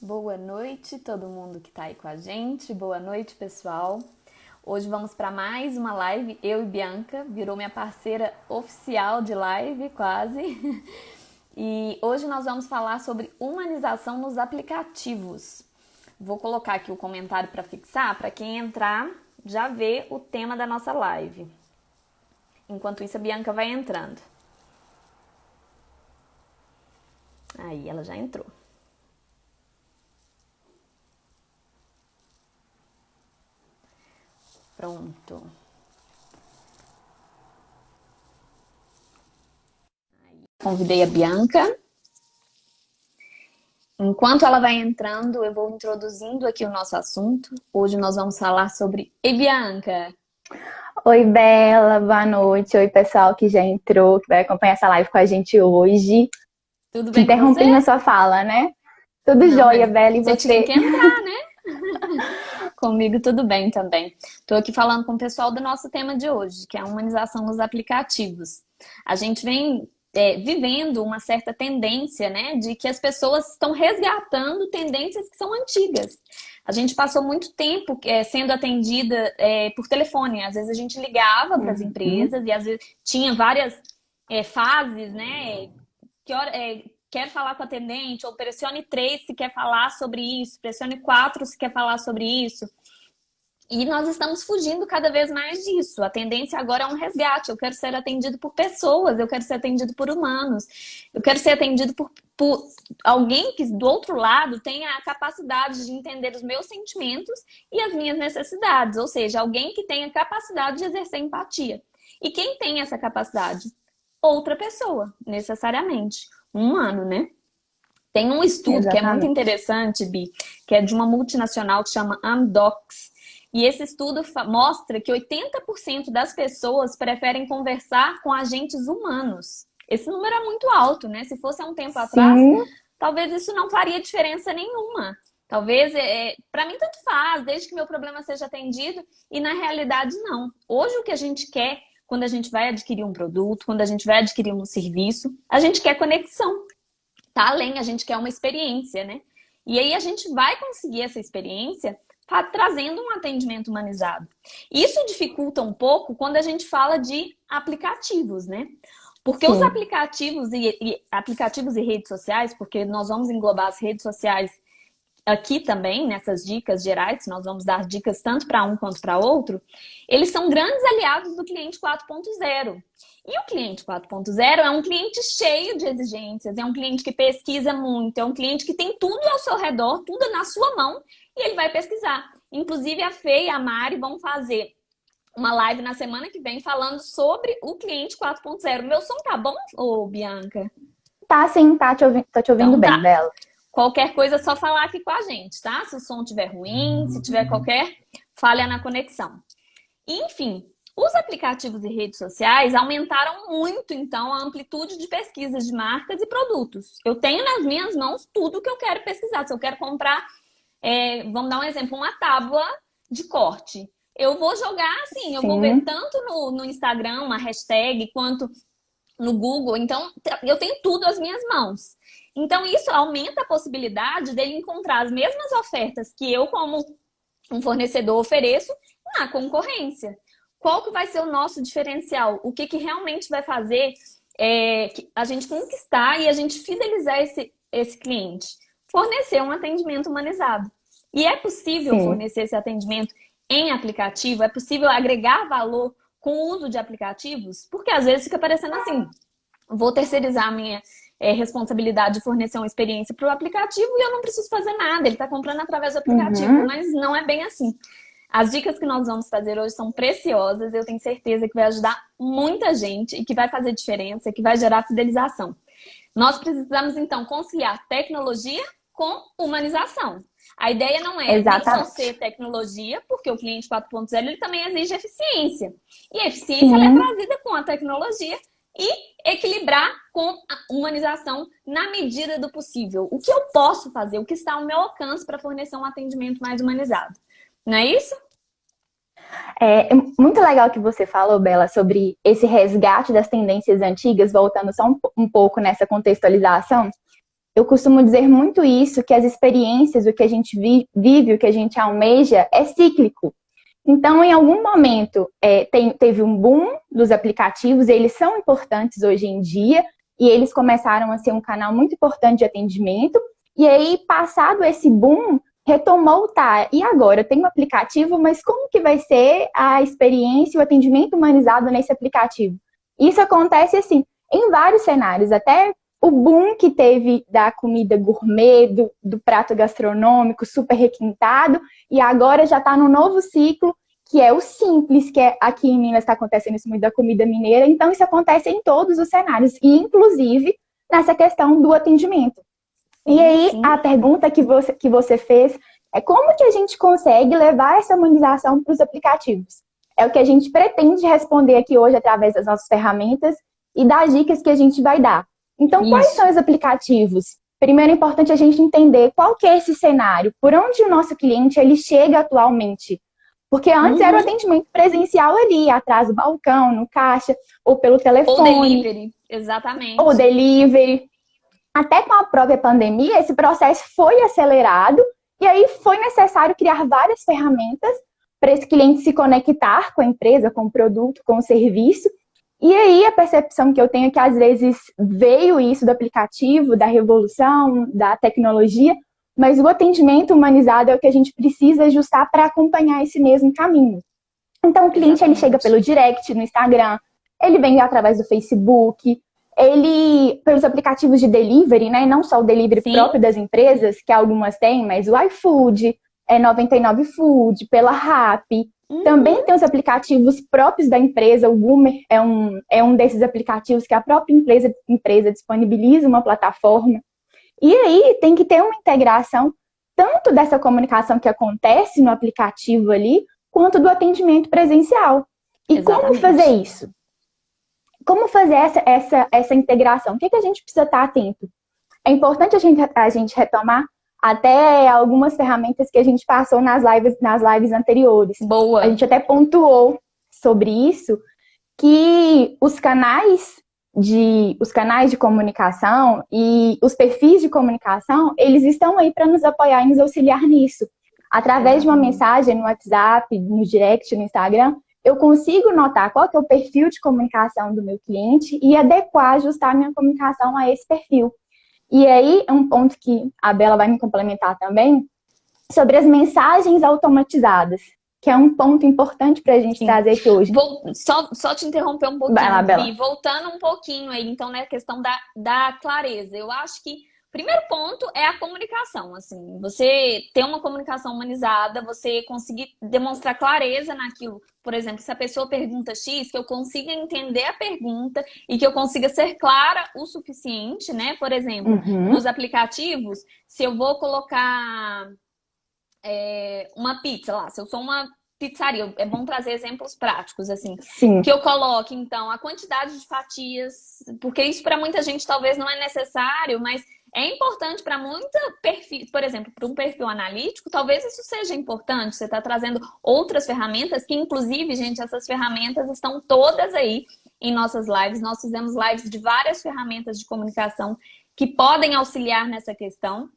Boa noite, todo mundo que tá aí com a gente. Boa noite, pessoal. Hoje vamos para mais uma live. Eu e Bianca, virou minha parceira oficial de live, quase. E hoje nós vamos falar sobre humanização nos aplicativos. Vou colocar aqui o comentário para fixar, para quem entrar já ver o tema da nossa live. Enquanto isso, a Bianca vai entrando. Aí, ela já entrou. Pronto. Aí, convidei a Bianca. Enquanto ela vai entrando, eu vou introduzindo aqui o nosso assunto. Hoje nós vamos falar sobre... Ei, Bianca! Oi, Bela, boa noite. Oi, pessoal que já entrou, que vai acompanhar essa live com a gente hoje. Tudo Te bem com interrompi você? na sua fala, né? Tudo Não, jóia, mas Bela, e você tinha você? que entrar, né? Comigo tudo bem também. Estou aqui falando com o pessoal do nosso tema de hoje, que é a humanização nos aplicativos. A gente vem vivendo uma certa tendência, né, de que as pessoas estão resgatando tendências que são antigas. A gente passou muito tempo sendo atendida por telefone. Às vezes a gente ligava para as Uhum. empresas e às vezes tinha várias fases, né? Quer falar com a atendente, ou pressione 3 se quer falar sobre isso, pressione 4 se quer falar sobre isso. E nós estamos fugindo cada vez mais disso. A tendência agora é um resgate. Eu quero ser atendido por pessoas, eu quero ser atendido por humanos, eu quero ser atendido por alguém que do outro lado tenha a capacidade de entender os meus sentimentos e as minhas necessidades. Ou seja, alguém que tenha capacidade de exercer empatia. E quem tem essa capacidade? Outra pessoa, necessariamente. Um humano, né? Tem um estudo que é muito Exatamente. interessante, Bi, que é de uma multinacional que chama Amdocs. E esse estudo mostra que 80% das pessoas preferem conversar com agentes humanos. Esse número é muito alto, né? Se fosse há um tempo atrás, Sim, talvez isso não faria diferença nenhuma. Talvez, para mim, tanto faz, desde que meu problema seja atendido. E na realidade, não. Hoje, o que a gente quer, quando a gente vai adquirir um produto, quando a gente vai adquirir um serviço, a gente quer conexão. Tá além, a gente quer uma experiência, né? E aí a gente vai conseguir essa experiência trazendo um atendimento humanizado. Isso dificulta um pouco quando a gente fala de aplicativos, né? Porque os sim. aplicativos e redes sociais, porque nós vamos englobar as redes sociais aqui também, nessas dicas gerais, nós vamos dar dicas tanto para um quanto para outro, eles são grandes aliados do cliente 4.0. E o cliente 4.0 é um cliente cheio de exigências, é um cliente que pesquisa muito, é um cliente que tem tudo ao seu redor, tudo na sua mão, e ele vai pesquisar. Inclusive, a Fê e a Mari vão fazer uma live na semana que vem falando sobre o cliente 4.0. Meu som tá bom, ô Bianca? Tá, sim, tá, tô te ouvindo Então bem, tá. Bela. Qualquer coisa é só falar aqui com a gente, tá? Se o som estiver ruim, se tiver qualquer falha na conexão. Enfim, os aplicativos e redes sociais aumentaram muito, então, a amplitude de pesquisas de marcas e produtos. Eu tenho nas minhas mãos tudo que eu quero pesquisar. Se eu quero comprar, vamos dar um exemplo, uma tábua de corte. Eu vou jogar assim, eu vou ver Sim, tanto no Instagram, uma hashtag, quanto no Google. Então, eu tenho tudo às minhas mãos. Então, isso aumenta a possibilidade dele encontrar as mesmas ofertas que eu, como um fornecedor, ofereço na concorrência. Qual que vai ser o nosso diferencial? O que realmente vai fazer a gente conquistar e a gente fidelizar esse cliente? Fornecer um atendimento humanizado. E é possível sim. fornecer esse atendimento em aplicativo? É possível agregar valor com o uso de aplicativos? Porque às vezes fica parecendo assim, vou terceirizar a minha responsabilidade de fornecer uma experiência para o aplicativo e eu não preciso fazer nada, ele está comprando através do aplicativo, Uhum. mas não é bem assim. As dicas que nós vamos fazer hoje são preciosas, eu tenho certeza que vai ajudar muita gente e que vai fazer diferença, que vai gerar fidelização. Nós precisamos, então, conciliar tecnologia com humanização. A ideia não é nem só ser Exatamente. tecnologia, porque o cliente 4.0 ele também exige eficiência. E a eficiência ela é Sim. trazida com a tecnologia e equilibrar com a humanização na medida do possível. O que eu posso fazer, o que está ao meu alcance para fornecer um atendimento mais humanizado. Não é isso? É muito legal que você falou, Bela, sobre esse resgate das tendências antigas, voltando só um pouco nessa contextualização. eu costumo dizer muito isso, que as experiências, o que a gente vive, o que a gente almeja, é cíclico. Então, em algum momento, teve um boom dos aplicativos, eles são importantes hoje em dia, e eles começaram a ser um canal muito importante de atendimento, e aí, passado esse boom, retomou, tá, e agora? Eu tenho um aplicativo, mas como que vai ser a experiência e o atendimento humanizado nesse aplicativo? Isso acontece, assim, em vários cenários, até o boom que teve da comida gourmet, do prato gastronômico super requintado, e agora já está no novo ciclo, que é o simples, que aqui em Minas está acontecendo isso muito da comida mineira, então isso acontece em todos os cenários, e inclusive nessa questão do atendimento. E aí, sim. a pergunta que você fez é como que a gente consegue levar essa humanização para os aplicativos? É o que a gente pretende responder aqui hoje através das nossas ferramentas e das dicas que a gente vai dar. Então, quais são os aplicativos? Primeiro, é importante a gente entender qual que é esse cenário, por onde o nosso cliente ele chega atualmente. Porque antes era o atendimento presencial ali, atrás do balcão, no caixa, ou pelo telefone. Ou delivery, exatamente. Ou delivery. Até com a própria pandemia, esse processo foi acelerado e aí foi necessário criar várias ferramentas para esse cliente se conectar com a empresa, com o produto, com o serviço. E aí a percepção que eu tenho é que às vezes veio isso do aplicativo, da revolução, da tecnologia, mas o atendimento humanizado é o que a gente precisa ajustar para acompanhar esse mesmo caminho. Então o cliente ele chega pelo direct no Instagram, ele vem através do Facebook, ele pelos aplicativos de delivery, né? Não só o delivery próprio das empresas, que algumas têm, mas o iFood, 99 Food, pela Rappi. Também tem os aplicativos próprios da empresa, o Boomer é um desses aplicativos que a própria empresa disponibiliza uma plataforma. E aí tem que ter uma integração tanto dessa comunicação que acontece no aplicativo ali, quanto do atendimento presencial. E como fazer isso? Como fazer essa integração? O que a gente precisa estar atento? É importante a gente retomar até algumas ferramentas que a gente passou nas lives anteriores. Boa. A gente até pontuou sobre isso, que os canais de comunicação e os perfis de comunicação, eles estão aí para nos apoiar e nos auxiliar nisso. Através de uma mensagem no WhatsApp, no direct, no Instagram, eu consigo notar qual que é o perfil de comunicação do meu cliente e adequar, ajustar a minha comunicação a esse perfil. E aí, é um ponto que a Bela vai me complementar também, sobre as mensagens automatizadas, que é um ponto importante para a gente trazer aqui hoje. Só te interromper um pouquinho, vai lá, Bela. E voltando um pouquinho aí, então, na questão da clareza. Eu acho que o primeiro ponto é a comunicação, assim. Você ter uma comunicação humanizada, você conseguir demonstrar clareza naquilo. Por exemplo, se a pessoa pergunta X, que eu consiga entender a pergunta e que eu consiga ser clara o suficiente, né? Por exemplo, nos aplicativos, se eu vou colocar uma pizza lá, se eu sou uma pizzaria, é bom trazer exemplos práticos, assim. Sim. Que eu coloque, então, a quantidade de fatias, porque isso para muita gente talvez não é necessário, mas é importante para muita perfil, por exemplo, para um perfil analítico, talvez isso seja importante. Você está trazendo outras ferramentas, que inclusive, gente, essas ferramentas estão todas aí em nossas lives. Nós fizemos lives de várias ferramentas de comunicação que podem auxiliar nessa questão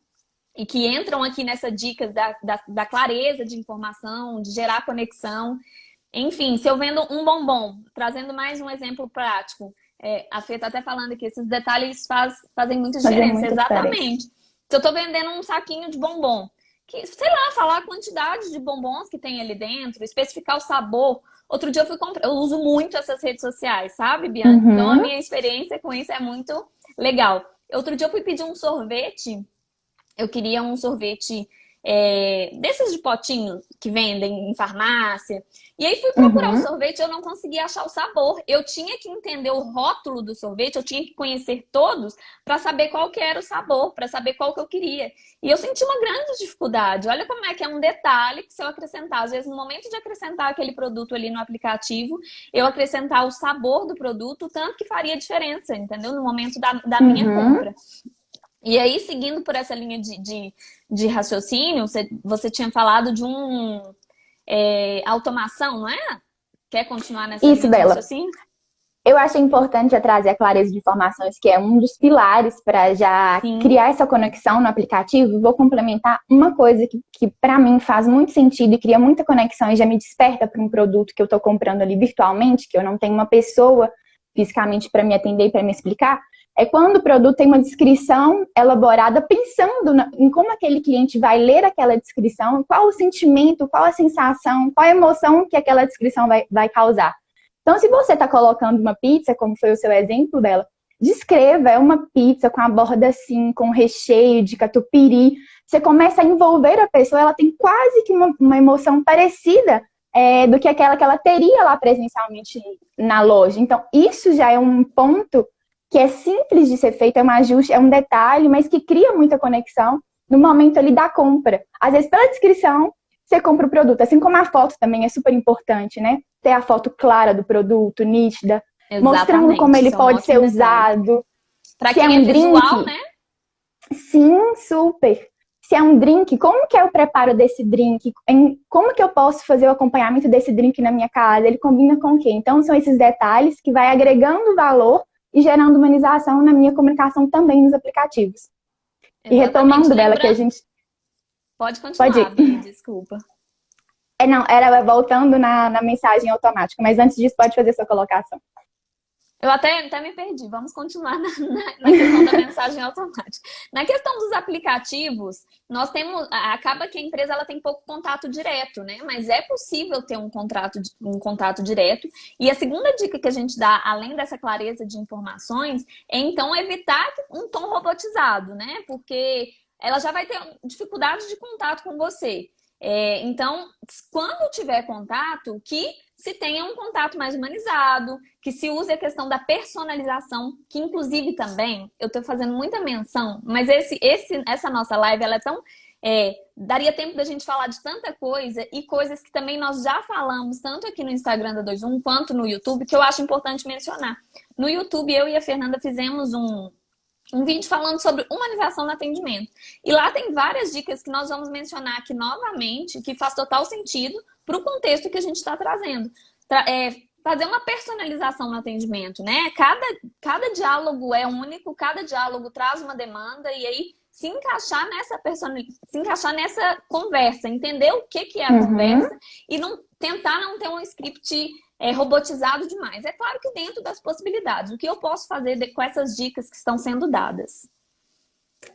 e que entram aqui nessa dicas da clareza de informação, de gerar conexão. Enfim, se eu vendo um bombom, trazendo mais um exemplo prático, a Fê tá até falando que esses detalhes fazem muita diferença. Exatamente. Se eu tô vendendo um saquinho de bombom, que, sei lá, falar a quantidade de bombons que tem ali dentro, especificar o sabor. Outro dia eu fui comprar, eu uso muito essas redes sociais, sabe, Bianca? Então a minha experiência com isso é muito legal. Outro dia eu fui pedir um sorvete, eu queria um sorvete desses de potinho que vendem em farmácia. E aí fui procurar o sorvete e eu não conseguia achar o sabor. Eu tinha que entender o rótulo do sorvete, eu tinha que conhecer todos para saber qual que era o sabor, para saber qual que eu queria. E eu senti uma grande dificuldade. Olha como é que é um detalhe que se eu acrescentar, às vezes no momento de acrescentar aquele produto ali no aplicativo, eu acrescentar o sabor do produto, tanto que faria diferença, entendeu? No momento da minha compra. E aí, seguindo por essa linha de raciocínio, você tinha falado de automação, não é? Quer continuar nessa linha de raciocínio? Eu achei importante já trazer a clareza de informações, que é um dos pilares para já Sim. criar essa conexão no aplicativo. Vou complementar uma coisa que para mim faz muito sentido e cria muita conexão e já me desperta para um produto que eu estou comprando ali virtualmente, que eu não tenho uma pessoa fisicamente para me atender e para me explicar, é quando o produto tem uma descrição elaborada pensando em como aquele cliente vai ler aquela descrição, qual o sentimento, qual a sensação, qual a emoção que aquela descrição vai causar. Então, se você está colocando uma pizza, como foi o seu exemplo dela, descreva, é uma pizza com a borda assim, com recheio de catupiry. Você começa a envolver a pessoa, ela tem quase que uma emoção parecida do que aquela que ela teria lá presencialmente na loja. Então, isso já é um ponto que é simples de ser feito, é um ajuste, é um detalhe, mas que cria muita conexão no momento ali da compra. Às vezes, pela descrição, você compra o produto. Assim como a foto também é super importante, né? Ter a foto clara do produto, nítida, Exatamente. mostrando como ele pode ser usado. Para quem é visual, né? Sim, super. Se é um drink, como que é o preparo desse drink? Como que eu posso fazer o acompanhamento desse drink na minha casa? Ele combina com o quê? Então, são esses detalhes que vai agregando valor e gerando humanização na minha comunicação também nos aplicativos. Exatamente. E retomando dela que a gente... Pode continuar, Bia, desculpa. Não, era voltando na mensagem automática, mas antes disso pode fazer sua colocação. Eu até me perdi, vamos continuar na questão da mensagem automática. Na questão dos aplicativos, nós temos, acaba que a empresa ela tem pouco contato direto, né? Mas é possível ter um contato direto. E a segunda dica que a gente dá, além dessa clareza de informações, é então evitar um tom robotizado, né? Porque ela já vai ter dificuldade de contato com você. Então, quando tiver contato, que se tenha um contato mais humanizado, que se use a questão da personalização, que inclusive também, eu estou fazendo muita menção, mas essa nossa live, ela é tão... daria tempo da gente falar de tanta coisa e coisas que também nós já falamos, tanto aqui no Instagram da 21 quanto no YouTube, que eu acho importante mencionar. No YouTube, eu e a Fernanda fizemos um vídeo falando sobre humanização no atendimento. E lá tem várias dicas que nós vamos mencionar aqui novamente, que faz total sentido para o contexto que a gente está trazendo. Fazer uma personalização no atendimento, né? Cada diálogo é único, cada diálogo traz uma demanda, e aí se encaixar nessa conversa, entender o que é a conversa e tentar não ter um script robotizado demais. É claro que dentro das possibilidades. O que eu posso fazer com essas dicas que estão sendo dadas?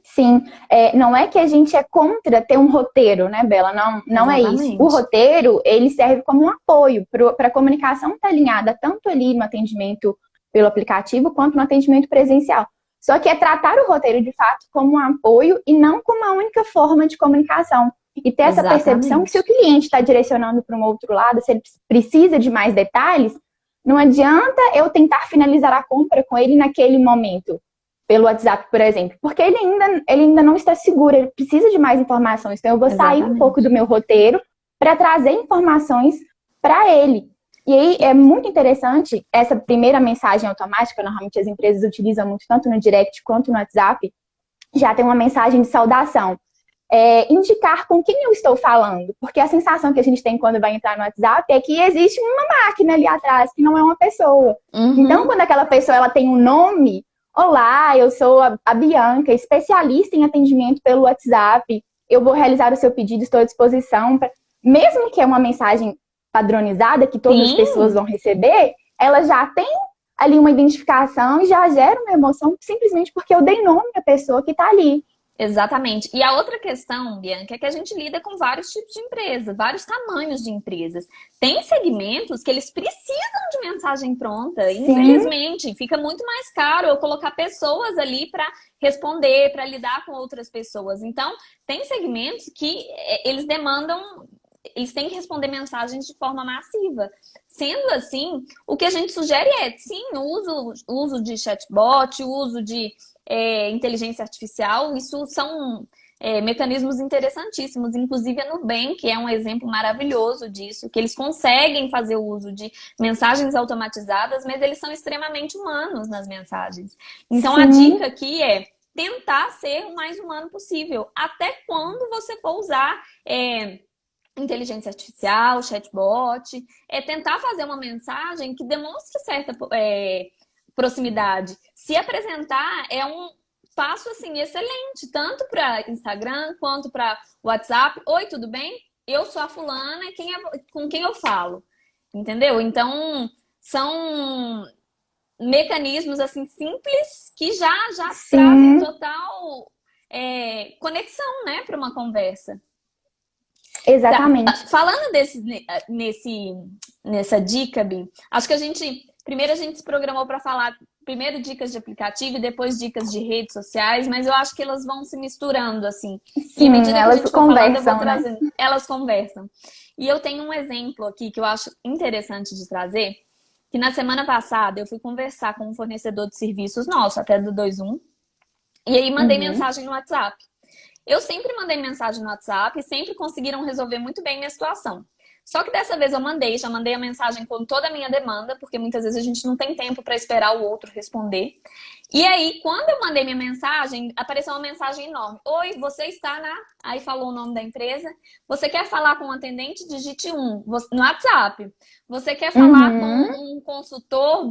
Sim, não é que a gente é contra ter um roteiro, né, Bela? Não é isso. O roteiro, ele serve como um apoio para a comunicação estar alinhada tanto ali no atendimento pelo aplicativo quanto no atendimento presencial. Só que é tratar o roteiro, de fato, como um apoio e não como a única forma de comunicação. E ter essa percepção que se o cliente está direcionando para um outro lado, se ele precisa de mais detalhes, não adianta eu tentar finalizar a compra com ele naquele momento, pelo WhatsApp, por exemplo, porque ele ainda não está seguro, ele precisa de mais informações. Então eu vou sair um pouco do meu roteiro para trazer informações para ele. E aí é muito interessante essa primeira mensagem automática, normalmente as empresas utilizam muito, tanto no direct quanto no WhatsApp, já tem uma mensagem de saudação. Indicar com quem eu estou falando, porque a sensação que a gente tem quando vai entrar no WhatsApp é que existe uma máquina ali atrás, que não é uma pessoa. Então, quando aquela pessoa ela tem um nome, olá, eu sou a Bianca, especialista em atendimento pelo WhatsApp, eu vou realizar o seu pedido, estou à disposição. Mesmo que é uma mensagem padronizada, que todas as pessoas vão receber, ela já tem ali uma identificação e já gera uma emoção simplesmente porque eu dei nome à pessoa que está ali. Exatamente. E a outra questão, Bianca, é que a gente lida com vários tipos de empresa, vários tamanhos de empresas. Tem segmentos que eles precisam de mensagem pronta. Sim. Infelizmente, fica muito mais caro eu colocar pessoas ali para responder, para lidar com outras pessoas. Então, tem segmentos que eles demandam, eles têm que responder mensagens de forma massiva. Sendo assim, o que a gente sugere é, sim, o uso de chatbot, o uso de inteligência artificial, isso são mecanismos interessantíssimos. Inclusive a Nubank é um exemplo maravilhoso disso, que eles conseguem fazer o uso de mensagens automatizadas, mas eles são extremamente humanos nas mensagens. Então a dica aqui é tentar ser o mais humano possível, até quando você for usar inteligência artificial, chatbot, é tentar fazer uma mensagem que demonstre certa proximidade. Se apresentar é um passo assim excelente, tanto para Instagram quanto para WhatsApp. Oi, tudo bem? Eu sou a fulana, com quem eu falo. Entendeu? Então, são mecanismos assim simples que já trazem Sim, total conexão, né, para uma conversa. Tá. exatamente. Falando nessa dica, Bi, acho que primeiro a gente se programou para falar primeiro dicas de aplicativo e depois dicas de redes sociais, mas eu acho que elas vão se misturando assim. E à Sim, medida que a elas gente for falando, eu vou conversam, né? trazendo. Elas conversam. E eu tenho um exemplo aqui que eu acho interessante de trazer, que na semana passada eu fui conversar com um fornecedor de serviços nosso, até do 21, e aí mandei Uhum. mensagem no WhatsApp. Eu sempre mandei mensagem no WhatsApp e sempre conseguiram resolver muito bem minha situação. Só que dessa vez já mandei a mensagem com toda a minha demanda, porque muitas vezes a gente não tem tempo para esperar o outro responder. E aí, quando eu mandei minha mensagem, apareceu uma mensagem enorme. Oi, você está na... Aí falou o nome da empresa. Você quer falar com um atendente? Digite 1 no WhatsApp. Você quer falar com Uhum. um consultor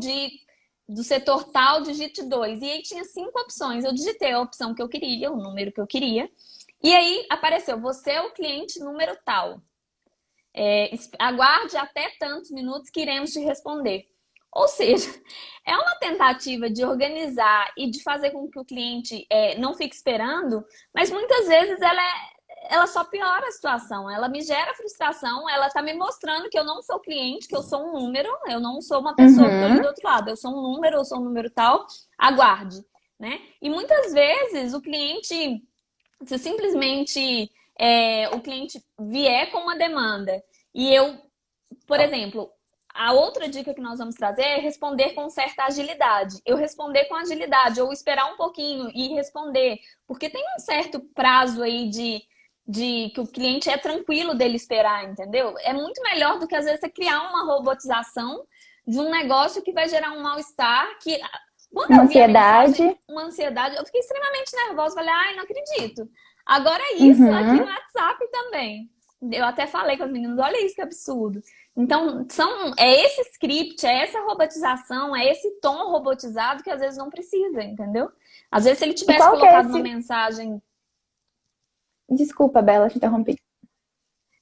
do setor tal, digite 2. E aí tinha 5 opções. Eu digitei a opção que eu queria, o número que eu queria. E aí apareceu, você é o cliente número tal. Aguarde até tantos minutos que iremos te responder. Ou seja, é uma tentativa de organizar e de fazer com que o cliente não fique esperando, mas muitas vezes ela só piora a situação, ela me gera frustração, ela está me mostrando que eu não sou cliente, que eu sou um número, eu não sou uma pessoa que estou ali Uhum. do outro lado, eu sou um número, eu sou um número tal, aguarde, né? E muitas vezes o cliente, se simplesmente o cliente vier com uma demanda e eu, por exemplo, a outra dica que nós vamos trazer é responder com certa agilidade. Eu responder com agilidade, ou esperar um pouquinho e responder. Porque tem um certo prazo aí de que o cliente é tranquilo dele esperar, entendeu? É muito melhor do que às vezes você criar uma robotização de um negócio que vai gerar um mal-estar, que quando Uma eu vi a mensagem, ansiedade. uma ansiedade, eu fiquei extremamente nervosa. Falei, ai, não acredito. Agora isso aqui no Uhum. WhatsApp também. Eu até falei com as meninas, olha isso que absurdo. Então, é esse script, é essa robotização, é esse tom robotizado que às vezes não precisa, entendeu? Às vezes, se ele E tivesse qual que é colocado uma esse? mensagem. Desculpa, Bela, te interrompi.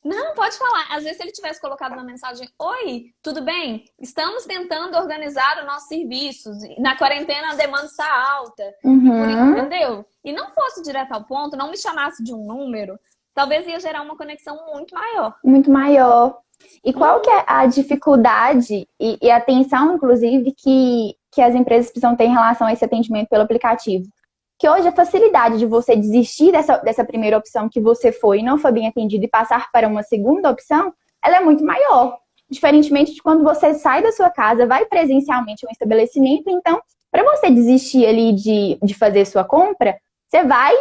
Não, pode falar. Às vezes, se ele tivesse colocado uma mensagem: oi, tudo bem? Estamos tentando organizar os nossos serviços. Na quarentena a demanda está alta. Uhum. Entendeu? E não fosse direto ao ponto, não me chamasse de um número, talvez ia gerar uma conexão muito maior. Muito maior. E qual que Uhum. é a dificuldade e a atenção, inclusive, que as empresas precisam ter em relação a esse atendimento pelo aplicativo? Que hoje a facilidade de você desistir dessa primeira opção que você foi e não foi bem atendido e passar para uma segunda opção, ela é muito maior. Diferentemente de quando você sai da sua casa, vai presencialmente a um estabelecimento, então, para você desistir ali de fazer sua compra, você vai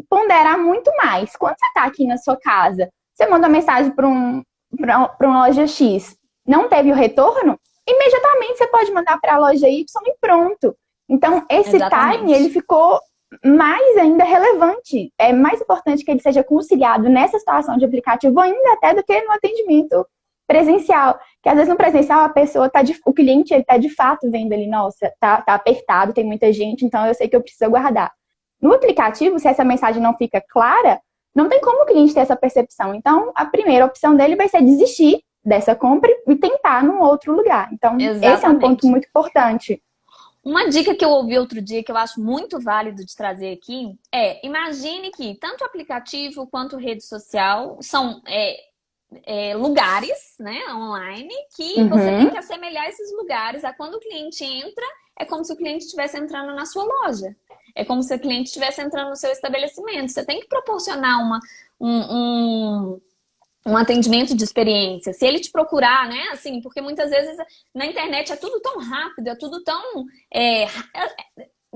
ponderar muito mais. Quando você está aqui na sua casa, você manda uma mensagem para uma loja X, não teve o retorno, imediatamente você pode mandar para a loja Y e pronto. Então, esse time, ele Exatamente. ficou mais ainda relevante. É mais importante que ele seja conciliado nessa situação de aplicativo ainda até do que no atendimento presencial. Que às vezes no presencial a pessoa o cliente ele tá de fato vendo ali, nossa, tá apertado, tem muita gente, então eu sei que eu preciso aguardar. No aplicativo, se essa mensagem não fica clara, não tem como o cliente ter essa percepção. Então, a primeira opção dele vai ser desistir dessa compra e tentar num outro lugar. Então, esse é um ponto Exatamente. muito importante. Uma dica que eu ouvi outro dia que eu acho muito válido de trazer aqui imagine que tanto o aplicativo quanto rede social são lugares, né, online, que você tem Uhum. que assemelhar esses lugares a quando o cliente entra, é como se o cliente estivesse entrando na sua loja. É como se o cliente estivesse entrando no seu estabelecimento. Você tem que proporcionar um, um, um atendimento de experiência. Se ele te procurar, né, assim, porque muitas vezes na internet é tudo tão rápido, é tudo tão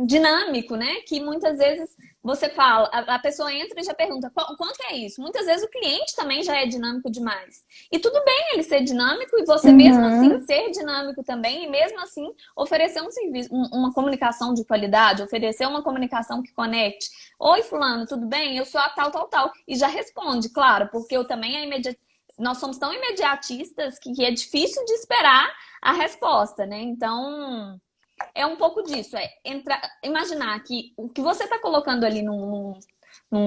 dinâmico, né? Que muitas vezes você fala, a pessoa entra e já pergunta quanto é isso? Muitas vezes o cliente também já é dinâmico demais. E tudo bem ele ser dinâmico e você mesmo assim Uhum. ser dinâmico também e mesmo assim oferecer um serviço, uma comunicação de qualidade, oferecer uma comunicação que conecte. Oi, fulano, tudo bem? Eu sou a tal, tal, tal. E já responde, claro, porque eu também nós somos tão imediatistas que é difícil de esperar a resposta, né? Então, é um pouco disso. Imaginar que o que você está colocando ali num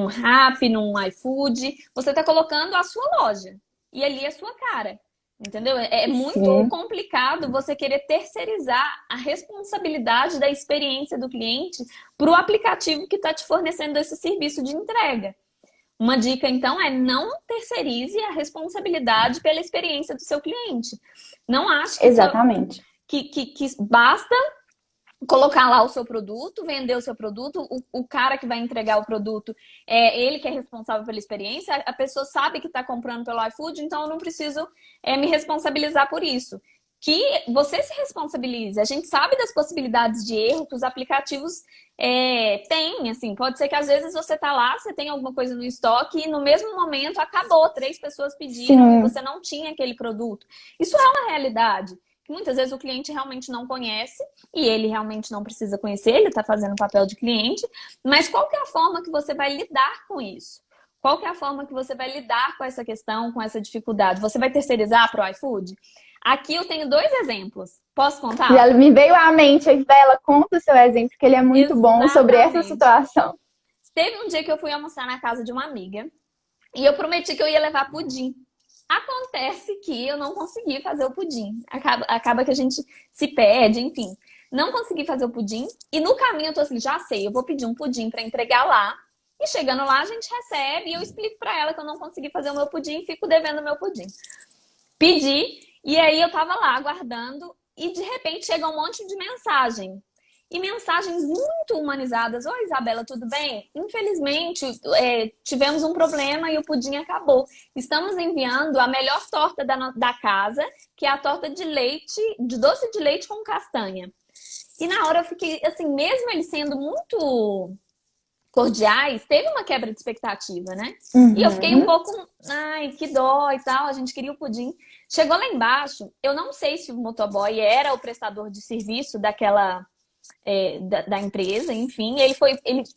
Rappi, num iFood, você está colocando a sua loja. E ali é a sua cara. Entendeu? É muito complicado você querer terceirizar a responsabilidade da experiência do cliente para o aplicativo que está te fornecendo esse serviço de entrega. Uma dica, então, é não terceirize a responsabilidade pela experiência do seu cliente. Não ache que basta colocar lá o seu produto, vender o seu produto, o cara que vai entregar o produto é ele que é responsável pela experiência, a pessoa sabe que está comprando pelo iFood, então eu não preciso me responsabilizar por isso. Que você se responsabilize. A gente sabe das possibilidades de erro que os aplicativos têm, assim, pode ser que às vezes você tá lá, você tem alguma coisa no estoque e no mesmo momento acabou, 3 pessoas pediram e você não tinha aquele produto. Isso é uma realidade. Que muitas vezes o cliente realmente não conhece e ele realmente não precisa conhecer, ele está fazendo o papel de cliente, mas qual que é a forma que você vai lidar com isso? Qual que é a forma que você vai lidar com essa questão, com essa dificuldade? Você vai terceirizar para o iFood? Aqui eu tenho 2 exemplos. Posso contar? Já me veio à mente, Isabela, conta o seu exemplo, que ele é muito bom sobre essa situação. Teve um dia que eu fui almoçar na casa de uma amiga e eu prometi que eu ia levar pudim. Acontece que eu não consegui fazer o pudim. Acaba que a gente se perde, enfim. Não consegui fazer o pudim. E no caminho eu tô assim, já sei, eu vou pedir um pudim para entregar lá. E chegando lá a gente recebe e eu explico para ela que eu não consegui fazer o meu pudim e fico devendo o meu pudim. Pedi e aí eu tava lá aguardando e de repente chega um monte de mensagem. E mensagens muito humanizadas. Oi, Isabela, tudo bem? Infelizmente, tivemos um problema e o pudim acabou. Estamos enviando a melhor torta da casa, que é a torta de leite, de doce de leite com castanha. E na hora eu fiquei, assim, mesmo eles sendo muito cordiais, teve uma quebra de expectativa, né? E eu fiquei um pouco, ai, que dó e tal, a gente queria o pudim. Chegou lá embaixo, eu não sei se o motoboy era o prestador de serviço daquela... da empresa, enfim, ele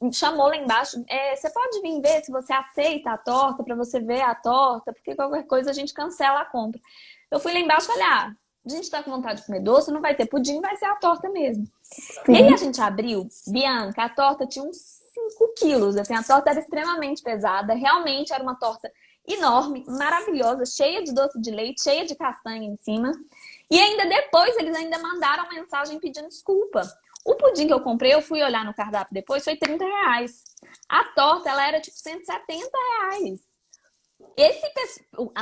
me chamou lá embaixo, você pode vir ver se você aceita a torta, para você ver a torta, porque qualquer coisa a gente cancela a compra. Eu fui lá embaixo e falei, a gente tá com vontade de comer doce, não vai ter pudim, vai ser a torta mesmo. Sim. E aí a gente abriu, Bianca, a torta tinha uns 5 quilos, assim, a torta era extremamente pesada, realmente era uma torta enorme, maravilhosa, cheia de doce de leite, cheia de castanha em cima. E ainda depois eles ainda mandaram mensagem pedindo desculpa. O pudim que eu comprei, eu fui olhar no cardápio depois, foi R$30. A torta, ela era tipo R$170.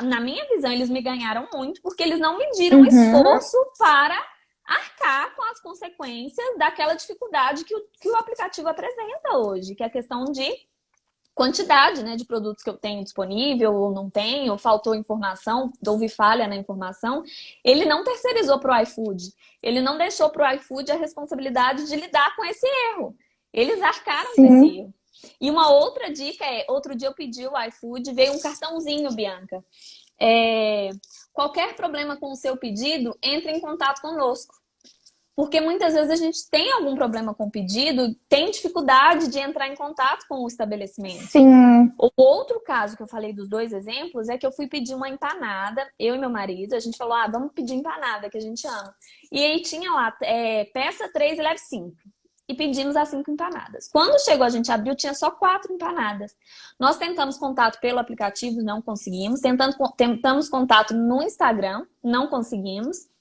Na minha visão, eles me ganharam muito, porque eles não mediram esforço para arcar com as consequências daquela dificuldade que o aplicativo apresenta hoje, que é a questão de quantidade, né, de produtos que eu tenho disponível ou não tenho, faltou informação, houve falha na informação. Ele não terceirizou para o iFood. Ele não deixou para o iFood a responsabilidade de lidar com esse erro. Eles arcaram com esse erro. E uma outra dica outro dia eu pedi o iFood, veio um cartãozinho, Bianca. Qualquer problema com o seu pedido, entre em contato conosco. Porque muitas vezes a gente tem algum problema com o pedido, tem dificuldade de entrar em contato com o estabelecimento. Sim. O outro caso que eu falei dos 2 exemplos é que eu fui pedir uma empanada, eu e meu marido, a gente falou, vamos pedir empanada, que a gente ama. E aí tinha lá, peça 3 e leve 5. E pedimos as 5 empanadas. Quando chegou, a gente abriu, tinha só 4 empanadas. Nós tentamos contato pelo aplicativo, não conseguimos. Tentamos contato no Instagram, não conseguimos.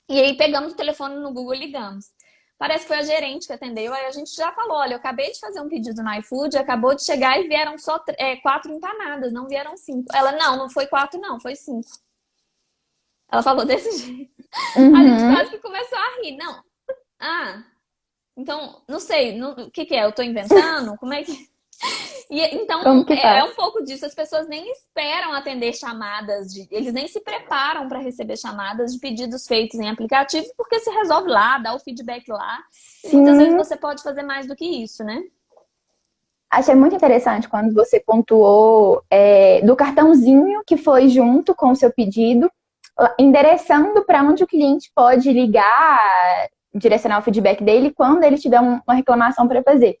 E aí pegamos o telefone no Google e ligamos. Parece que foi a gerente que atendeu. Aí a gente já falou, olha, eu acabei de fazer um pedido no iFood, acabou de chegar e vieram só 4 empanadas, não vieram 5. Ela, não foi 4 não, foi 5. Ela falou desse jeito. A gente quase que começou a rir. Não, então, não sei, o que é? Eu tô inventando? Como é que... Então, é um pouco disso. As pessoas nem esperam atender chamadas, eles nem se preparam para receber chamadas de pedidos feitos em aplicativo, porque se resolve lá, dá o feedback lá. E muitas vezes você pode fazer mais do que isso, né? Achei muito interessante quando você pontuou do cartãozinho que foi junto com o seu pedido, endereçando para onde o cliente pode ligar, direcionar o feedback dele quando ele tiver uma reclamação para fazer.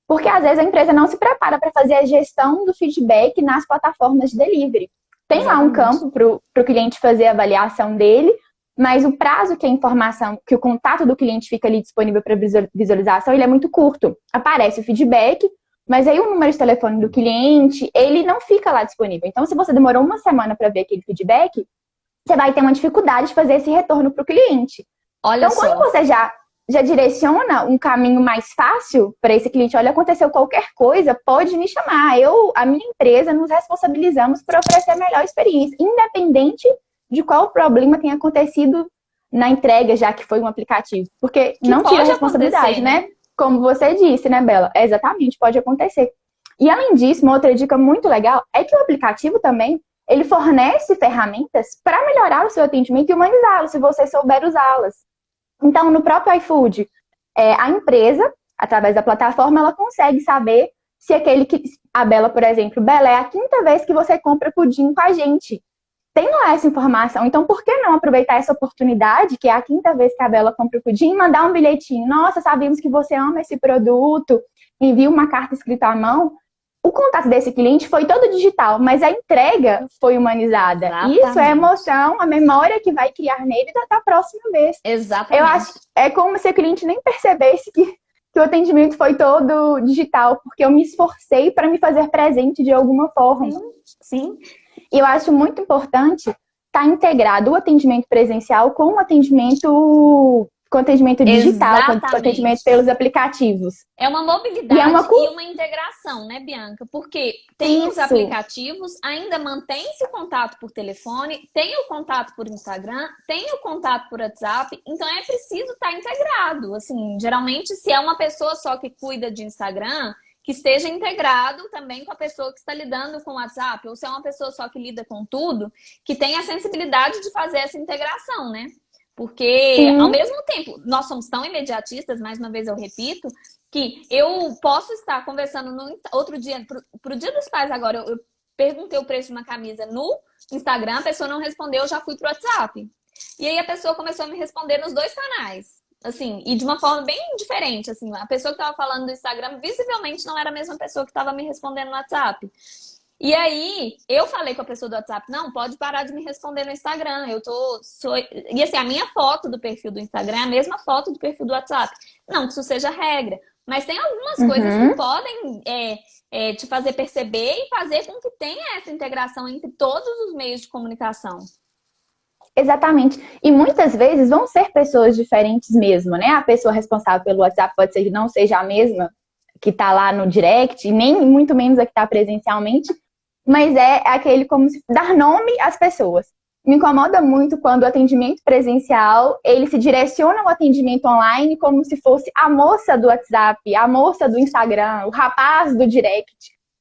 Porque às vezes a empresa não se prepara para fazer a gestão do feedback nas plataformas de delivery. Tem lá um Exatamente. campo para o cliente fazer a avaliação dele, mas o prazo que a informação, que o contato do cliente fica ali disponível para visualização, ele é muito curto. Aparece o feedback, mas aí o número de telefone do cliente, ele não fica lá disponível. Então, se você demorou uma semana para ver aquele feedback, você vai ter uma dificuldade de fazer esse retorno para o cliente. Olha Então, quando só. você já direciona um caminho mais fácil para esse cliente, olha, aconteceu qualquer coisa, pode me chamar. A minha empresa, nos responsabilizamos por oferecer a melhor experiência, independente de qual problema tenha acontecido na entrega, já que foi um aplicativo. Porque Que não tira a pode responsabilidade, acontecer, né? Como você disse, né, Bela? Exatamente, pode acontecer. E além disso, uma outra dica muito legal é que o aplicativo também, ele fornece ferramentas para melhorar o seu atendimento e humanizá-lo, se você souber usá-las. Então, no próprio iFood, a empresa, através da plataforma, ela consegue saber se aquele que... A Bela, por exemplo, Bela, é a quinta vez que você compra pudim com a gente. Tem lá essa informação. Então, por que não aproveitar essa oportunidade, que é a quinta vez que a Bela compra o pudim, e mandar um bilhetinho? Nossa, sabemos que você ama esse produto. Envia uma carta escrita à mão. O contato desse cliente foi todo digital, mas a entrega foi humanizada. Isso é a Exatamente. emoção, a memória que vai criar nele da próxima vez. Eu acho Exatamente. é como se o cliente nem percebesse que o atendimento foi todo digital, porque eu me esforcei para me fazer presente de alguma forma. Sim, sim. E eu acho muito importante estar integrado o atendimento presencial com o atendimento digital, com o atendimento Exatamente. pelos aplicativos. É uma E é mobilidade e uma integração, né, Bianca? Porque tem os isso, aplicativos, ainda mantém-se o contato por telefone, tem o contato por Instagram, tem o contato por WhatsApp, então é preciso estar integrado. Assim, geralmente, se é uma pessoa só que cuida de Instagram, que esteja integrado também com a pessoa que está lidando com o WhatsApp, ou se é uma pessoa só que lida com tudo, que tenha a sensibilidade de fazer essa integração, né? Porque, ao sim, mesmo tempo, nós somos tão imediatistas, mais uma vez eu repito, que eu posso estar conversando no outro dia, pro Dia dos Pais agora, eu perguntei o preço de uma camisa no Instagram, a pessoa não respondeu, eu já fui pro WhatsApp. E aí a pessoa começou a me responder nos dois canais. Assim, e de uma forma bem diferente, assim, a pessoa que estava falando do Instagram visivelmente não era a mesma pessoa que estava me respondendo no WhatsApp. E aí, eu falei com a pessoa do WhatsApp, não, pode parar de me responder no Instagram. E assim, a minha foto do perfil do Instagram é a mesma foto do perfil do WhatsApp. Não que isso seja regra, mas tem algumas coisas que uhum, podem te fazer perceber e fazer com que tenha essa integração entre todos os meios de comunicação. exatamente. E muitas vezes vão ser pessoas diferentes mesmo, né? A pessoa responsável pelo WhatsApp pode ser que não seja a mesma que está lá no direct, e nem muito menos a que está presencialmente, mas é aquele como se dar nome às pessoas. Me incomoda muito quando o atendimento presencial, ele se direciona ao atendimento online como se fosse a moça do WhatsApp, a moça do Instagram, o rapaz do direct.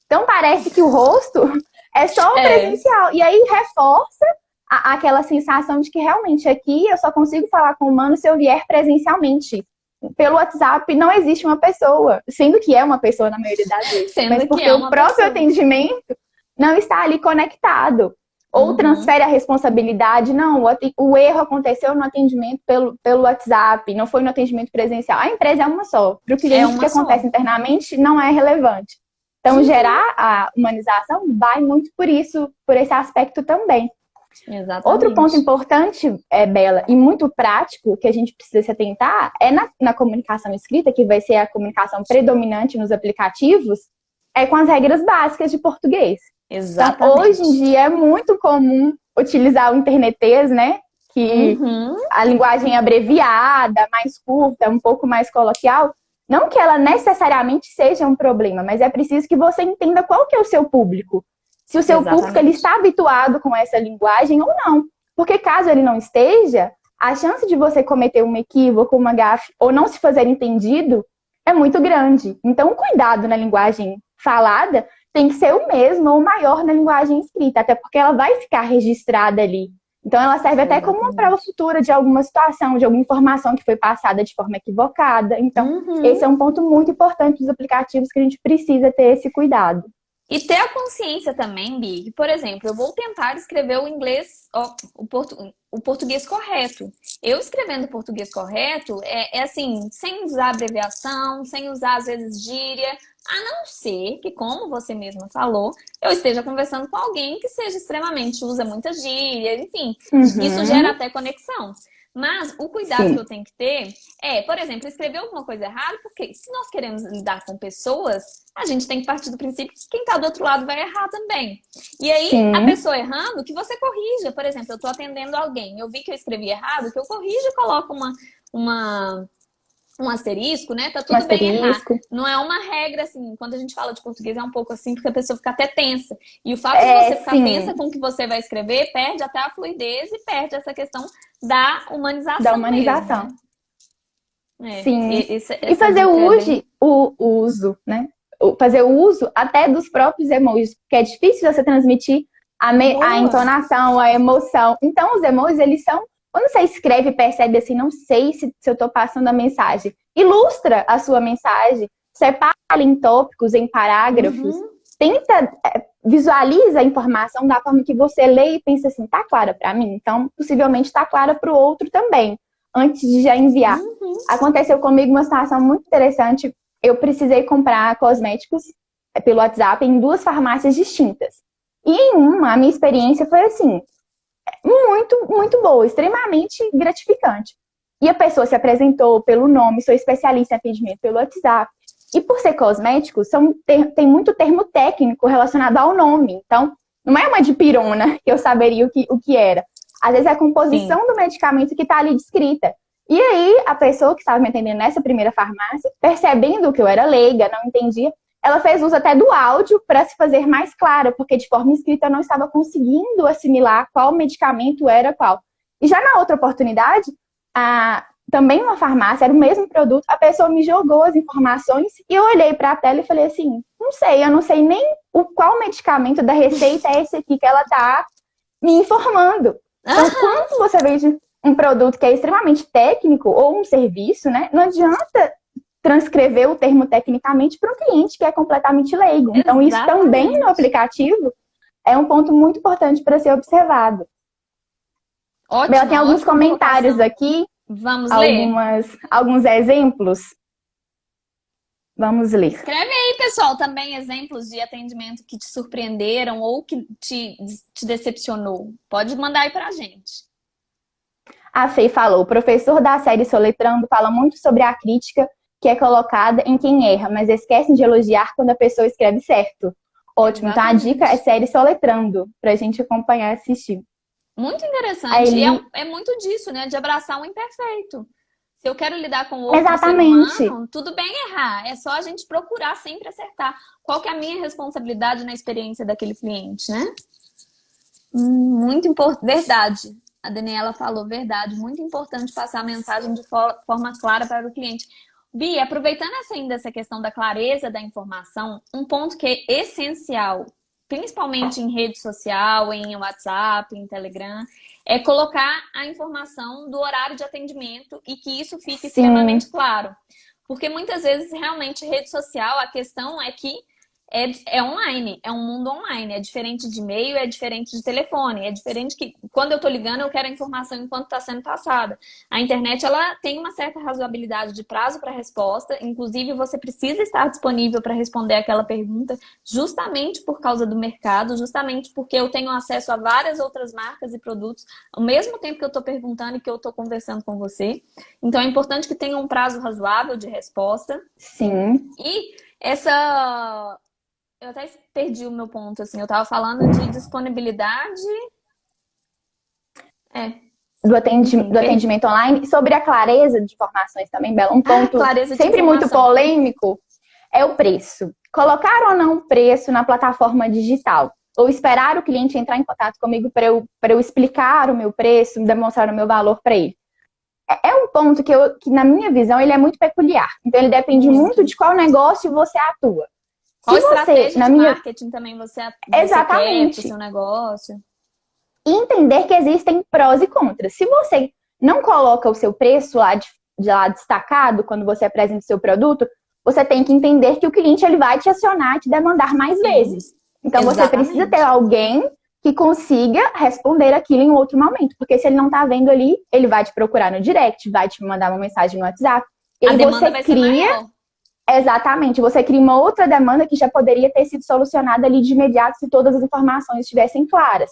Então parece que o rosto é só o É, presencial. E aí reforça aquela sensação de que realmente aqui eu só consigo falar com o humano se eu vier presencialmente. Pelo WhatsApp não existe uma pessoa, sendo que é uma pessoa na maioria das vezes, mas sendo que porque é o uma próprio pessoa. atendimento não está ali conectado. Ou Uhum. transfere a responsabilidade, não, o erro aconteceu no atendimento pelo WhatsApp, não foi no atendimento presencial. A empresa é uma só. Para o É cliente, o que uma acontece só. internamente não é relevante. Então, Uhum. gerar a humanização vai muito por isso, por esse aspecto também. Outro ponto Exatamente. importante, Bela, e muito prático, que a gente precisa se atentar, é na comunicação escrita, que vai ser a comunicação predominante nos aplicativos, é com as regras básicas de português. Então, hoje em Exatamente. dia é muito comum utilizar o internetês, né? Que Uhum. a linguagem é abreviada, mais curta, um pouco mais coloquial. Não que ela necessariamente seja um problema, mas é preciso que você entenda qual que é o seu público. Se o seu público ele Exatamente. está habituado com essa linguagem ou não. Porque caso ele não esteja, a chance de você cometer um equívoco, uma gafe ou não se fazer entendido é muito grande. Então, o cuidado na linguagem falada tem que ser o mesmo ou maior na linguagem escrita, até porque ela vai ficar registrada ali. Então, ela serve até como uma prova Exatamente. futura de alguma situação, de alguma informação que foi passada de forma equivocada. Então, esse Uhum. é um ponto muito importante dos aplicativos que a gente precisa ter esse cuidado. E ter a consciência também, Big, por exemplo, eu vou tentar escrever o inglês, o português correto. Eu escrevendo o português correto é assim, sem usar abreviação, sem usar às vezes gíria, A não ser que, como você mesma falou, eu esteja conversando com alguém que seja extremamente, usa muita gíria, enfim, isso gera Uhum. até conexão. Mas o cuidado que Sim, eu tenho que ter é, por exemplo, escrever alguma coisa errada, porque se nós queremos lidar com pessoas, a gente tem que partir do princípio que quem está do outro lado vai errar também. E aí, a sim. pessoa errando, que você corrija. Por exemplo, eu estou atendendo alguém, eu vi que eu escrevi errado, que eu corrijo e coloco uma um asterisco, né? Tá Um tudo bem errar. asterisco. Não é uma regra, assim, quando a gente fala de português é um pouco assim, porque a pessoa fica até tensa. E o fato de É, você ficar tensa sim, com o que você vai escrever, perde até a fluidez e perde essa questão da da humanização mesmo, né? humanização. É, Sim. E essa fazer dica é bem... o uso, né? Fazer o uso até dos próprios emojis, porque é difícil você transmitir a Boa! entonação, a emoção. Então, os emojis, eles são. Quando você escreve e percebe assim, não sei se eu estou passando a mensagem. Ilustra a sua mensagem, separa em tópicos, em parágrafos, Uhum. tenta, visualiza a informação da forma que você lê e pensa assim, tá clara para mim? Então, possivelmente tá clara para o outro também, antes de já enviar. Uhum. Aconteceu comigo uma situação muito interessante. Eu precisei comprar cosméticos pelo WhatsApp em duas farmácias distintas. E em uma, a minha experiência foi assim, muito, muito boa, extremamente gratificante. E a pessoa se apresentou pelo nome, sou especialista em atendimento pelo WhatsApp. E por ser cosméticos, tem muito termo técnico relacionado ao nome. Então, não é uma dipirona que eu saberia o que era. Às vezes é a Sim. composição do medicamento que está ali descrita. E aí, a pessoa que estava me atendendo nessa primeira farmácia, percebendo que eu era leiga, não entendia, ela fez uso até do áudio para se fazer mais clara, porque de forma escrita eu não estava conseguindo assimilar qual medicamento era qual. E já na outra oportunidade, também uma farmácia, era o mesmo produto, a pessoa me jogou as informações e eu olhei para a tela e falei assim, não sei, eu não sei nem qual medicamento da receita é esse aqui que ela está me informando. Então, Aham. quando você vende um produto que é extremamente técnico ou um serviço, né, não adianta transcrever o termo tecnicamente para um cliente que é completamente leigo. Então, isso também no Exatamente. aplicativo é um ponto muito importante para ser observado. Bela, tem Ótima, alguns ótima comentários colocação. aqui, Vamos ler? alguns exemplos. Vamos ler. Escreve aí, pessoal, também exemplos de atendimento que te surpreenderam ou que te decepcionou. Pode mandar aí pra gente. A Fei falou, o professor da série Soletrando fala muito sobre a crítica que é colocada em quem erra, mas esquecem de elogiar quando a pessoa escreve certo. Ótimo, então a dica é Exatamente. série Soletrando, para a gente acompanhar e assistir. Muito Aí interessante. E ele, é muito disso, né? De abraçar o imperfeito. Se eu quero lidar com outro ser exatamente, humano, tudo bem errar. É só a gente procurar sempre acertar. Qual que é a minha responsabilidade na experiência daquele cliente, né? Muito importante. Verdade. A Daniela falou verdade. Muito importante passar a mensagem de forma clara para o cliente. Bia, aproveitando ainda essa questão da clareza da informação, um ponto que é essencial, principalmente em rede social, em WhatsApp, em Telegram, é colocar a informação do horário de atendimento e que isso fique sim, extremamente claro. Porque muitas vezes, realmente, rede social, a questão é que é online, é um mundo online, é diferente de e-mail, é diferente de telefone, é diferente que quando eu tô ligando eu quero a informação enquanto está sendo passada. A internet ela tem uma certa razoabilidade de prazo para resposta, inclusive você precisa estar disponível para responder aquela pergunta justamente por causa do mercado, justamente porque eu tenho acesso a várias outras marcas e produtos ao mesmo tempo que eu estou perguntando e que eu estou conversando com você. Então é importante que tenha um prazo razoável de resposta. sim. E essa eu até perdi o meu ponto, assim. Eu tava falando de disponibilidade. É, enfim, Do atendimento online, sobre a clareza de informações também, Bela. Um Ah, ponto clareza de sempre muito informação. polêmico é o preço. Colocar ou não preço na plataforma digital? Ou esperar o cliente entrar em contato comigo para eu explicar o meu preço, demonstrar o meu valor para ele. É um ponto que, na minha visão, ele é muito peculiar. Então, ele depende muito Muito. de qual negócio você atua. Qual Se você, estratégia na de minha. marketing também você quer para o Exatamente. seu negócio? E entender que existem prós e contras. Se você não coloca o seu preço lá destacado quando você apresenta o seu produto, você tem que entender que o cliente ele vai te acionar, te demandar mais Sim, vezes. Então você precisa ter exatamente. alguém que consiga responder aquilo em outro momento, porque se ele não está vendo ali, ele vai te procurar no direct, vai te mandar uma mensagem no WhatsApp. E A aí demanda você vai ser cria maior. Exatamente, você cria uma outra demanda que já poderia ter sido solucionada ali de imediato se todas as informações estivessem claras.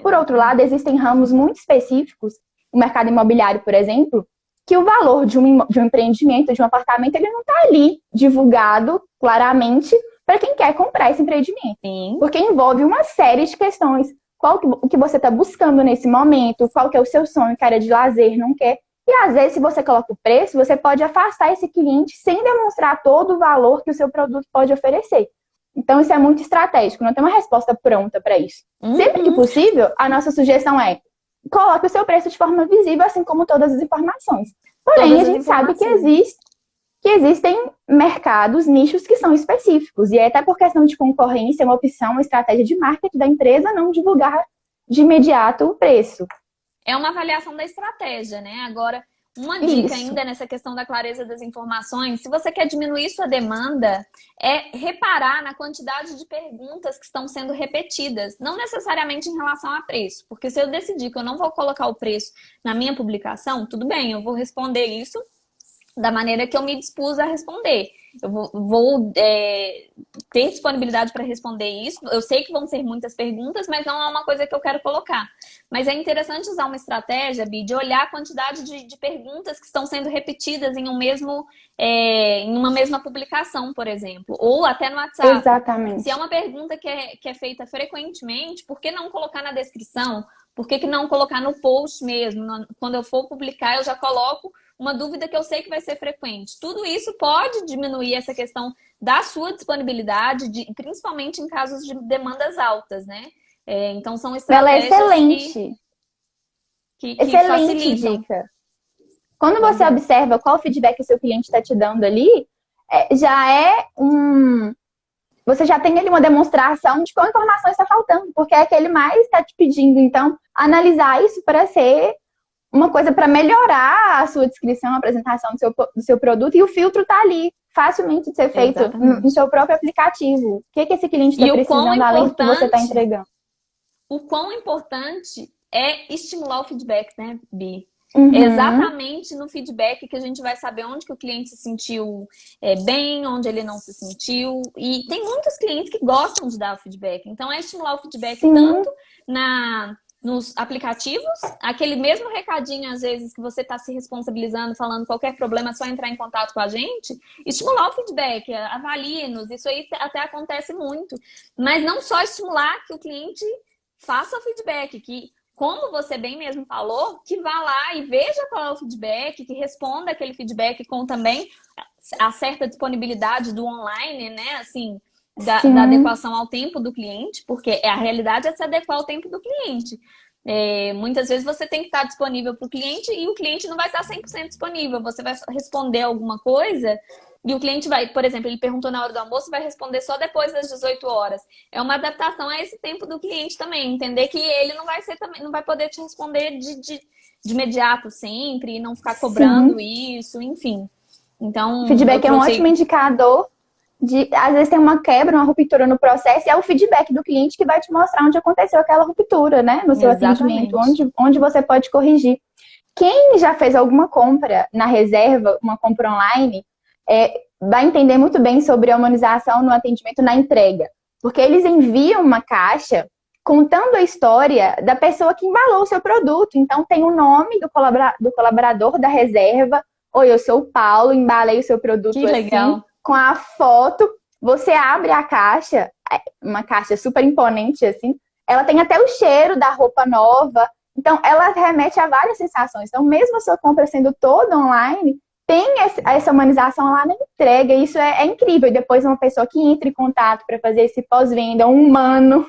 Por outro lado, existem ramos muito específicos, o mercado imobiliário, por exemplo, que o valor de um empreendimento, de um apartamento, ele não está ali divulgado claramente para quem quer comprar esse empreendimento. Sim. Porque envolve uma série de questões. O que você está buscando nesse momento, qual que é o seu sonho, quer de lazer, não quer. E às vezes, se você coloca o preço, você pode afastar esse cliente sem demonstrar todo o valor que o seu produto pode oferecer. Então, isso é muito estratégico, não tem uma resposta pronta para isso. Sempre que possível, a nossa sugestão é coloque o seu preço de forma visível, assim como todas as informações. Porém, a gente sabe que existem mercados, nichos que são específicos. E é até por questão de concorrência, uma opção, uma estratégia de marketing da empresa não divulgar de imediato o preço. É uma avaliação da estratégia, né? Agora, uma dica ainda nessa questão da clareza das informações, se você quer diminuir sua demanda, é reparar na quantidade de perguntas que estão sendo repetidas, não necessariamente em relação a preço, porque se eu decidir que eu não vou colocar o preço na minha publicação, tudo bem, eu vou responder isso da maneira que eu me dispus a responder. Eu vou ter disponibilidade para responder isso. Eu sei que vão ser muitas perguntas, mas não é uma coisa que eu quero colocar. Mas é interessante usar uma estratégia, Bi, de olhar a quantidade de perguntas que estão sendo repetidas em uma mesma publicação, por exemplo. Ou até no WhatsApp. Exatamente. Se é uma pergunta que é feita frequentemente, por que não colocar na descrição? Por que não colocar no post mesmo? Quando eu for publicar, eu já coloco uma dúvida que eu sei que vai ser frequente. Tudo isso pode diminuir essa questão da sua disponibilidade, principalmente em casos de demandas altas, né? Então, são estratégias que facilitam. Dica. Quando você observa qual feedback o seu cliente está te dando ali, você já tem ali uma demonstração de qual informação está faltando, porque é que ele mais está te pedindo. Então, analisar isso para ser uma coisa para melhorar a sua descrição, a apresentação do seu produto, e o filtro está ali, facilmente de ser feito no seu próprio aplicativo. O que esse cliente está precisando, além do que você está entregando? O quão importante é estimular o feedback, né, Bi? Uhum. Exatamente no feedback que a gente vai saber onde que o cliente se sentiu bem, onde ele não se sentiu. E tem muitos clientes que gostam de dar o feedback. Então, é estimular o feedback tanto nos aplicativos, aquele mesmo recadinho, às vezes, que você está se responsabilizando, falando qualquer problema, é só entrar em contato com a gente, estimular o feedback, avalie-nos, isso aí até acontece muito. Mas não só estimular que o cliente faça o feedback, que, como você bem mesmo falou, que vá lá e veja qual é o feedback, que responda aquele feedback com também a certa disponibilidade do online, né, assim, da adequação ao tempo do cliente, porque a realidade é se adequar ao tempo do cliente. Muitas vezes você tem que estar disponível para o cliente e o cliente não vai estar 100% disponível. Você vai responder alguma coisa e o cliente vai, por exemplo, ele perguntou na hora do almoço, vai responder só depois das 18 horas. É uma adaptação a esse tempo do cliente também. Entender que ele não vai poder te responder de imediato sempre e não ficar cobrando isso, enfim. Então, feedback é um ótimo indicador. Às vezes tem uma quebra, uma ruptura no processo, e é o feedback do cliente que vai te mostrar onde aconteceu aquela ruptura, né? No seu atendimento, onde você pode corrigir. Quem já fez alguma compra na reserva, uma compra online, vai entender muito bem sobre a humanização no atendimento na entrega. Porque eles enviam uma caixa contando a história da pessoa que embalou o seu produto. Então tem o nome do colaborador da reserva. Oi, eu sou o Paulo, embalei o seu produto que legal. Com a foto, você abre a caixa, uma caixa super imponente, assim, ela tem até o cheiro da roupa nova, então ela remete a várias sensações. Então, mesmo a sua compra sendo toda online, tem essa humanização lá na entrega, e isso é incrível. E depois uma pessoa que entra em contato para fazer esse pós-venda, um humano,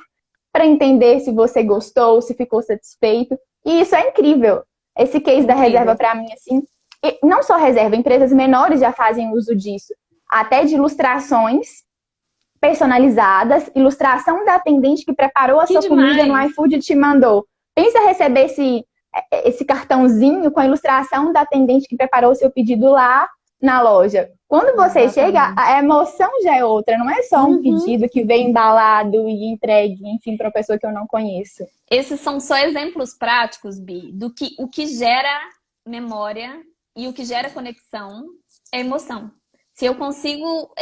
para entender se você gostou, se ficou satisfeito, e isso é incrível. Esse case da reserva, para mim, assim, e não só reserva, empresas menores já fazem uso disso. Até de ilustrações personalizadas, ilustração da atendente que preparou a sua comida no iFood e te mandou. Pensa receber esse cartãozinho com a ilustração da atendente que preparou o seu pedido lá na loja. Quando você chega, a emoção já é outra, não é só um pedido que vem embalado e entregue, enfim, para uma pessoa que eu não conheço. Esses são só exemplos práticos, Bi, do que o que gera memória e o que gera conexão é emoção. se eu consigo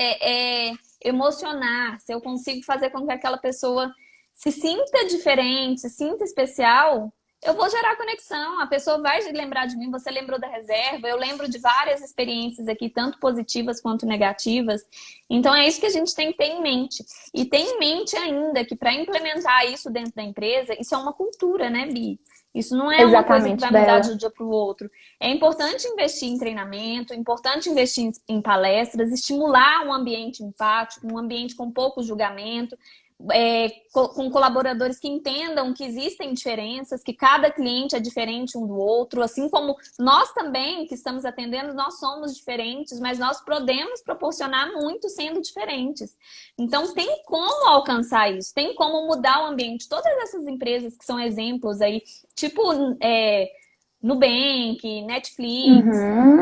emocionar, se eu consigo fazer com que aquela pessoa se sinta diferente, se sinta especial, eu vou gerar conexão. A pessoa vai lembrar de mim, você lembrou da reserva, eu lembro de várias experiências aqui, tanto positivas quanto negativas. Então é isso que a gente tem que ter em mente. E ter em mente ainda que para implementar isso dentro da empresa, isso é uma cultura, né, Bi? Isso não é uma coisa que vai mudar de um dia para o outro. É importante investir em treinamento, é importante investir em palestras, estimular um ambiente empático, um ambiente com pouco julgamento, com colaboradores que entendam que existem diferenças, que cada cliente é diferente um do outro, assim como nós também, que estamos atendendo, nós somos diferentes, mas nós podemos proporcionar muito sendo diferentes. Então, tem como alcançar isso, tem como mudar o ambiente. Todas essas empresas que são exemplos aí, tipo Nubank, Netflix,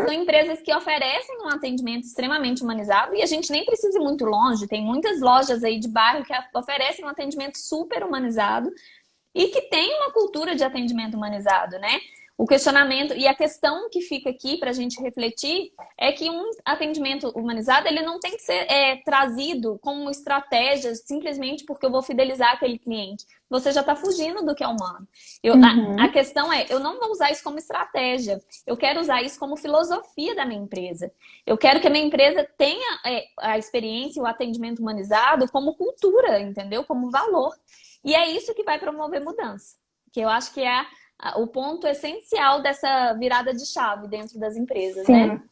são empresas que oferecem um atendimento extremamente humanizado e a gente nem precisa ir muito longe. Tem muitas lojas aí de bairro que oferecem um atendimento super humanizado e que tem uma cultura de atendimento humanizado, né? O questionamento e a questão que fica aqui para a gente refletir é que um atendimento humanizado ele não tem que ser trazido como estratégia simplesmente porque eu vou fidelizar aquele cliente. Você já está fugindo do que é humano. A questão é, eu não vou usar isso como estratégia. Eu quero usar isso como filosofia da minha empresa. Eu quero que a minha empresa tenha a experiência e o atendimento humanizado como cultura, entendeu? Como valor. E é isso que vai promover mudança. Que eu acho que é o ponto essencial dessa virada de chave dentro das empresas, Sim. né?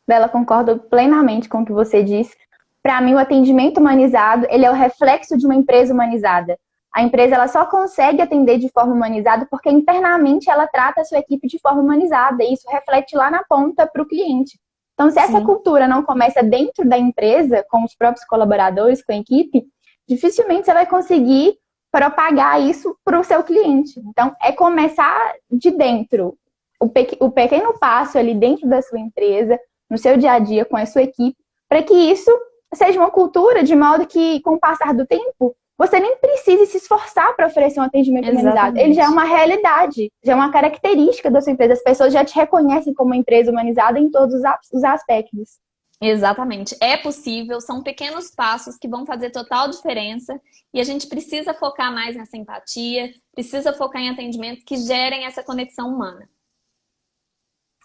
Bela, concordo plenamente com o que você disse. Para mim, o atendimento humanizado, ele é o reflexo de uma empresa humanizada. A empresa ela só consegue atender de forma humanizada porque internamente ela trata a sua equipe de forma humanizada e isso reflete lá na ponta para o cliente. Então, se essa cultura não começa dentro da empresa, com os próprios colaboradores, com a equipe, dificilmente você vai conseguir propagar isso para o seu cliente. Então, é começar de dentro. O pequeno passo ali dentro da sua empresa, no seu dia a dia, com a sua equipe, para que isso seja uma cultura de modo que, com o passar do tempo, você nem precise se esforçar para oferecer um atendimento humanizado. Ele já é uma realidade, já é uma característica da sua empresa. As pessoas já te reconhecem como uma empresa humanizada em todos os aspectos. Exatamente. É possível, são pequenos passos que vão fazer total diferença e a gente precisa focar mais nessa empatia, precisa focar em atendimentos que gerem essa conexão humana.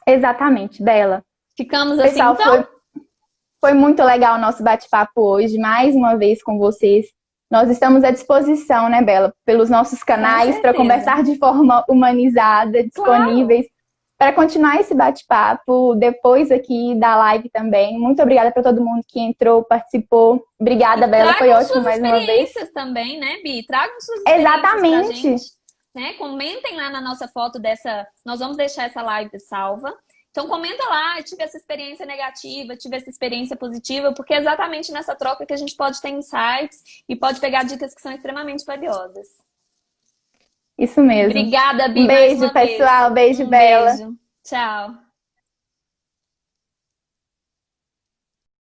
Exatamente, Bela. Ficamos Pessoal, assim, então? Foi muito legal o nosso bate-papo hoje, mais uma vez com vocês. Nós estamos à disposição, né, Bela, pelos nossos canais para conversar de forma humanizada, disponíveis para continuar esse bate-papo depois aqui da live também. Muito obrigada para todo mundo que entrou, participou. Obrigada, Bela, foi ótimo mais uma vez. Tragam suas experiências também, né, Bi? Tragam suas experiências pra gente, né? Comentem lá na nossa foto dessa... Nós vamos deixar essa live salva. Então comenta lá, tive essa experiência negativa, tive essa experiência positiva, porque é exatamente nessa troca que a gente pode ter insights e pode pegar dicas que são extremamente valiosas. Isso mesmo. Obrigada, Bi. Um beijo, pessoal. Beijo, Bela. Beijo. Tchau.